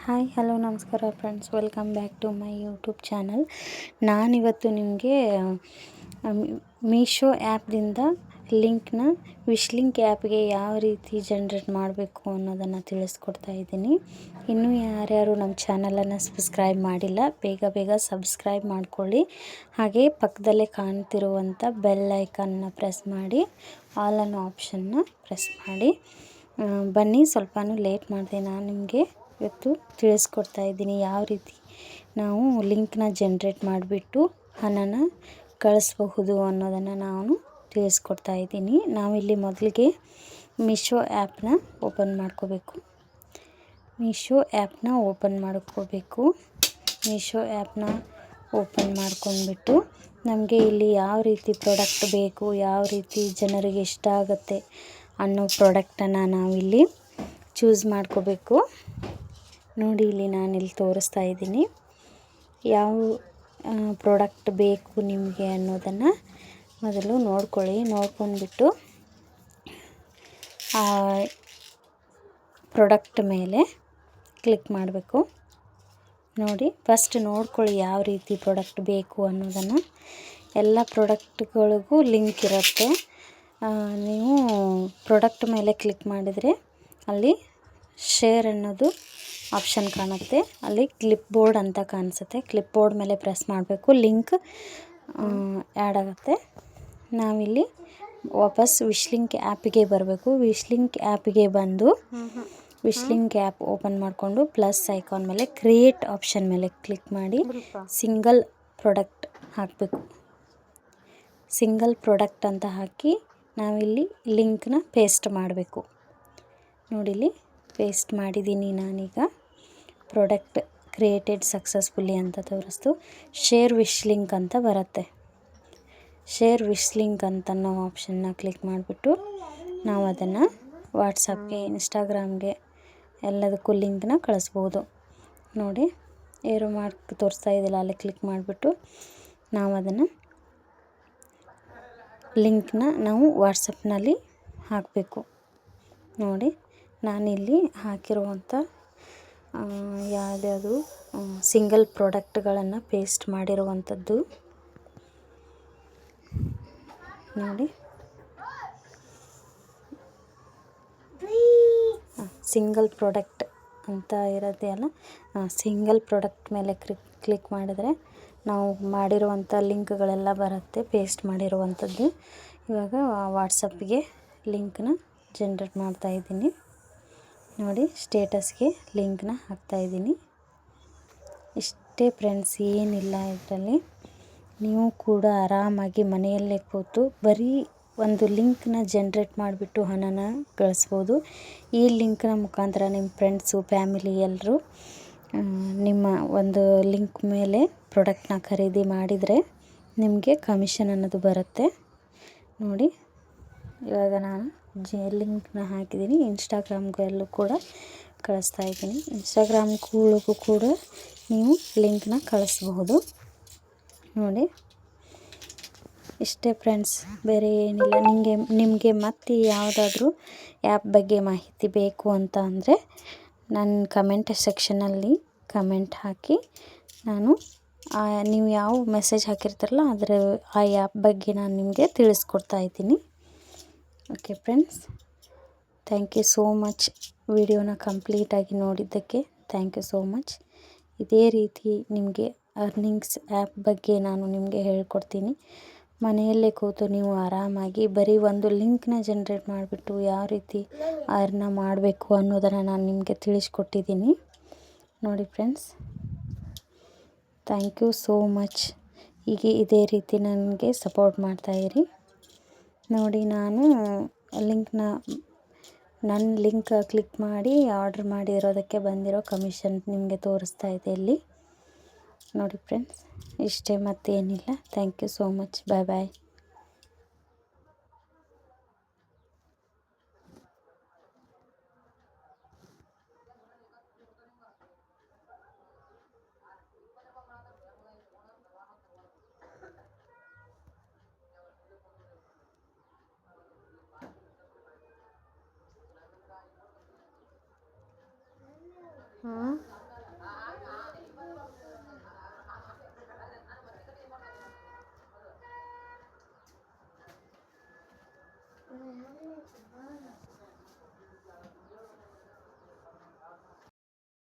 Hi hello ನಮಸ್ಕಾರ friends, welcome back to my YouTube channel. ನಾನಿವತ್ತು ನಿಮಗೆ ಮೀಶೋ ಆ್ಯಪ್ದಿಂದ ವಿಶ್ ಲಿಂಕ್ ಆ್ಯಪ್ಗೆ ಯಾವ ರೀತಿ ಜನ್ರೇಟ್ ಮಾಡಬೇಕು ಅನ್ನೋದನ್ನು ತಿಳಿಸ್ಕೊಡ್ತಾ ಇದ್ದೀನಿ. ಇನ್ನೂ ಯಾರ್ಯಾರು ನಮ್ಮ ಚಾನಲನ್ನು ಸಬ್ಸ್ಕ್ರೈಬ್ ಮಾಡಿಲ್ಲ, ಬೇಗ ಸಬ್ಸ್ಕ್ರೈಬ್ ಮಾಡ್ಕೊಳ್ಳಿ. ಹಾಗೆ ಪಕ್ಕದಲ್ಲೇ ಕಾಣ್ತಿರುವಂಥ ಬೆಲ್ ಐಕನ್ನ ಪ್ರೆಸ್ ಮಾಡಿ, ಆಲ್ ಅನ್ನೋ ಆಪ್ಷನ್ನ ಪ್ರೆಸ್ ಮಾಡಿ. ಬನ್ನಿ, ಸ್ವಲ್ಪ ಲೇಟ್ ಮಾಡಿದೆ, ನಾನು ನಿಮಗೆ ಇವತ್ತು ತಿಳಿಸ್ಕೊಡ್ತಾ ಇದ್ದೀನಿ ಯಾವ ರೀತಿ ನಾವು ಲಿಂಕ್ನ ಜನ್ರೇಟ್ ಮಾಡಿಬಿಟ್ಟು ಹಣನ ಕಳಿಸಬಹುದು ಅನ್ನೋದನ್ನು ನಾನು ತಿಳಿಸ್ಕೊಡ್ತಾ ಇದ್ದೀನಿ. ನಾವಿಲ್ಲಿ ಮೊದಲಿಗೆ ಮೀಶೋ ಆ್ಯಪ್ನ ಓಪನ್ ಮಾಡ್ಕೋಬೇಕು. ಮೀಶೋ ಆ್ಯಪ್ನ ಓಪನ್ ಮಾಡ್ಕೊಂಡ್ಬಿಟ್ಟು ನಮಗೆ ಇಲ್ಲಿ ಯಾವ ರೀತಿ ಪ್ರಾಡಕ್ಟ್ ಬೇಕು, ಯಾವ ರೀತಿ ಜನರಿಗೆ ಇಷ್ಟ ಆಗುತ್ತೆ ಅನ್ನೋ ಪ್ರಾಡಕ್ಟನ್ನು ನಾವಿಲ್ಲಿ ಚೂಸ್ ಮಾಡ್ಕೋಬೇಕು. ನೋಡಿ, ಇಲ್ಲಿ ನಾನಿಲ್ಲಿ ತೋರಿಸ್ತಾ ಇದ್ದೀನಿ ಯಾವ ಪ್ರಾಡಕ್ಟ್ ಬೇಕು ನಿಮಗೆ ಅನ್ನೋದನ್ನು ಮೊದಲು ನೋಡ್ಕೊಳ್ಳಿ. ನೋಡ್ಕೊಂಡ್ಬಿಟ್ಟು ಆ ಪ್ರಾಡಕ್ಟ್ ಮೇಲೆ ಕ್ಲಿಕ್ ಮಾಡಬೇಕು. ನೋಡಿ, ಫಸ್ಟ್ ನೋಡ್ಕೊಳ್ಳಿ ಯಾವ ರೀತಿ ಪ್ರಾಡಕ್ಟ್ ಬೇಕು ಅನ್ನೋದನ್ನು. ಎಲ್ಲ ಪ್ರಾಡಕ್ಟ್ಗಳಿಗೂ ಲಿಂಕ್ ಇರುತ್ತೆ. ನೀವು ಪ್ರಾಡಕ್ಟ್ ಮೇಲೆ ಕ್ಲಿಕ್ ಮಾಡಿದರೆ ಅಲ್ಲಿ ಶೇರ್ ಅನ್ನೋದು ಆಪ್ಷನ್ ಕಾಣುತ್ತೆ. ಅಲ್ಲಿ ಕ್ಲಿಪ್ ಬೋರ್ಡ್ ಅಂತ ಕಾಣಿಸುತ್ತೆ. ಕ್ಲಿಪ್ ಬೋರ್ಡ್ ಮೇಲೆ ಪ್ರೆಸ್ ಮಾಡಬೇಕು, ಲಿಂಕ್ ಆ್ಯಡ್ ಆಗುತ್ತೆ. ನಾವಿಲ್ಲಿ ವಾಪಸ್ ವಿಶ್ ಲಿಂಕ್ ಆ್ಯಪಿಗೆ ಬರಬೇಕು. ವಿಶ್ ಲಿಂಕ್ ಆ್ಯಪಿಗೆ ಬಂದು ವಿಶ್ ಲಿಂಕ್ ಆ್ಯಪ್ ಓಪನ್ ಮಾಡಿಕೊಂಡು ಪ್ಲಸ್ ಐಕಾನ್ ಮೇಲೆ ಕ್ರಿಯೇಟ್ ಆಪ್ಷನ್ ಮೇಲೆ ಕ್ಲಿಕ್ ಮಾಡಿ ಸಿಂಗಲ್ ಪ್ರಾಡಕ್ಟ್ ಹಾಕಬೇಕು. ಸಿಂಗಲ್ ಪ್ರಾಡಕ್ಟ್ ಅಂತ ಹಾಕಿ ನಾವಿಲ್ಲಿ ಲಿಂಕ್ನ ಪೇಸ್ಟ್ ಮಾಡಬೇಕು. ನೋಡಿಲಿ, ಪೇಸ್ಟ್ ಮಾಡಿದ್ದೀನಿ ನಾನೀಗ. ಪ್ರಾಡಕ್ಟ್ ಕ್ರಿಯೇಟೆಡ್ ಸಕ್ಸಸ್ಫುಲಿ ಅಂತ ತೋರಿಸ್ತು. ಶೇರ್ ವಿಶ್ ಲಿಂಕ್ ಅಂತ ಬರುತ್ತೆ. ಶೇರ್ ವಿಶ್ ಲಿಂಕ್ ಅಂತ ನಾವು ಆಪ್ಷನ್ನ ಕ್ಲಿಕ್ ಮಾಡಿಬಿಟ್ಟು ನಾವು ಅದನ್ನು ವಾಟ್ಸಪ್ಗೆ, ಇನ್ಸ್ಟಾಗ್ರಾಮ್ಗೆ ಎಲ್ಲದಕ್ಕೂ ಲಿಂಕ್ನ ಕಳಿಸ್ಬೋದು. ನೋಡಿ, ಏರೋ ಮಾರ್ಕ್ ತೋರಿಸ್ತಾ ಇದ್ದಿಲ್ಲ, ಅಲ್ಲಿ ಕ್ಲಿಕ್ ಮಾಡಿಬಿಟ್ಟು ನಾವು ಅದನ್ನು ಲಿಂಕ್ನ ನಾವು ವಾಟ್ಸಪ್ನಲ್ಲಿ ಹಾಕಬೇಕು. ನೋಡಿ, ನಾನಿಲ್ಲಿ ಹಾಕಿರುವಂಥ ಯಾವುದ್ಯಾವುದು ಸಿಂಗಲ್ ಪ್ರಾಡಕ್ಟ್ಗಳನ್ನು ಪೇಸ್ಟ್ ಮಾಡಿರುವಂಥದ್ದು. ನೋಡಿ, ಸಿಂಗಲ್ ಪ್ರಾಡಕ್ಟ್ ಅಂತ ಇರುತ್ತೆ ಅಲ್ಲ, ಸಿಂಗಲ್ ಪ್ರಾಡಕ್ಟ್ ಮೇಲೆ ಕ್ಲಿಕ್ ಮಾಡಿದರೆ ನಾವು ಮಾಡಿರುವಂಥ ಲಿಂಕ್ಗಳೆಲ್ಲ ಬರುತ್ತೆ, ಪೇಸ್ಟ್ ಮಾಡಿರುವಂಥದ್ದು. ಇವಾಗ ವಾಟ್ಸಪ್ಗೆ ಲಿಂಕ್ನ ಜನ್ರೇಟ್ ಮಾಡ್ತಾಯಿದ್ದೀನಿ. ನೋಡಿ, ಸ್ಟೇಟಸ್ಗೆ ಲಿಂಕ್ನ ಹಾಕ್ತಾಯಿದ್ದೀನಿ. ಇಷ್ಟೇ ಫ್ರೆಂಡ್ಸ್, ಏನಿಲ್ಲ ಇದರಲ್ಲಿ. ನೀವು ಕೂಡ ಆರಾಮಾಗಿ ಮನೆಯಲ್ಲೇ ಕೂತು ಬರೀ ಒಂದು ಲಿಂಕ್ನ ಜನ್ರೇಟ್ ಮಾಡಿಬಿಟ್ಟು ಹಣನ ಗಳಿಸ್ಬೋದು. ಈ ಲಿಂಕ್ನ ಮುಖಾಂತರ ನಿಮ್ಮ ಫ್ರೆಂಡ್ಸು, ಫ್ಯಾಮಿಲಿ ಎಲ್ಲರೂ ನಿಮ್ಮ ಒಂದು ಲಿಂಕ್ ಮೇಲೆ ಪ್ರಾಡಕ್ಟ್ನ ಖರೀದಿ ಮಾಡಿದರೆ ನಿಮಗೆ ಕಮಿಷನ್ ಅನ್ನೋದು ಬರುತ್ತೆ. ನೋಡಿ, ಇವಾಗ ನಾನು ಲಿಂಕ್ನ ಹಾಕಿದ್ದೀನಿ. ಇನ್ಸ್ಟಾಗ್ರಾಮ್ಗೆಲ್ಲೂ ಕೂಡ ಕಳಿಸ್ತಾ ಇದ್ದೀನಿ. ಇನ್ಸ್ಟಾಗ್ರಾಮ್ಗಳಿಗೂ ಕೂಡ ನೀವು ಲಿಂಕ್ನ ಕಳಿಸ್ಬಹುದು. ನೋಡಿ, ಇಷ್ಟೇ ಫ್ರೆಂಡ್ಸ್, ಬೇರೆ ಏನಿಲ್ಲ. ನಿಮಗೆ ಮತ್ತೆ ಯಾವುದಾದ್ರೂ ಆ್ಯಪ್ ಬಗ್ಗೆ ಮಾಹಿತಿ ಬೇಕು ಅಂತ ಅಂದರೆ ನನ್ನ ಕಮೆಂಟ್ ಸೆಕ್ಷನಲ್ಲಿ ಕಮೆಂಟ್ ಹಾಕಿ, ನಾನು ನೀವು ಯಾವ ಮೆಸೇಜ್ ಹಾಕಿರ್ತಾರಲ್ಲ ಆ ಆ್ಯಪ್ ಬಗ್ಗೆ ನಾನು ನಿಮಗೆ ತಿಳಿಸ್ಕೊಡ್ತಾ ಇದ್ದೀನಿ. Okay friends, thank you so much. ವಿಡಿಯೋನ ಕಂಪ್ಲೀಟಾಗಿ ನೋಡಿದ್ದಕ್ಕೆ ಥ್ಯಾಂಕ್ ಯು ಸೋ ಮಚ್. ಇದೇ ರೀತಿ ನಿಮಗೆ ಅರ್ನಿಂಗ್ಸ್ ಆ್ಯಪ್ ಬಗ್ಗೆ ನಾನು ನಿಮಗೆ ಹೇಳ್ಕೊಡ್ತೀನಿ. ಮನೆಯಲ್ಲೇ ಕೂತು ನೀವು ಆರಾಮಾಗಿ ಬರೀ ಒಂದು ಲಿಂಕ್ನ ಜನ್ರೇಟ್ ಮಾಡಿಬಿಟ್ಟು ಯಾವ ರೀತಿ ಅರ್ನ ಮಾಡಬೇಕು ಅನ್ನೋದನ್ನು ನಾನು ನಿಮಗೆ ತಿಳಿಸ್ಕೊಟ್ಟಿದ್ದೀನಿ. ನೋಡಿ friends, thank you so much. ಹೀಗೆ ಇದೇ ರೀತಿ ನನಗೆ ಸಪೋರ್ಟ್ ಮಾಡ್ತಾಯಿರಿ. ನೋಡಿ, ನಾನು ನನ್ನ ಲಿಂಕ್ ಕ್ಲಿಕ್ ಮಾಡಿ ಆರ್ಡ್ರ್ ಮಾಡಿರೋದಕ್ಕೆ ಬಂದಿರೋ ಕಮಿಷನ್ ನಿಮಗೆ ತೋರಿಸ್ತಾ ಇದೆ ಇಲ್ಲಿ. ನೋಡಿ ಫ್ರೆಂಡ್ಸ್, ಇಷ್ಟೇ, ಮತ್ತೇನಿಲ್ಲ. Thank you so much. Bye bye.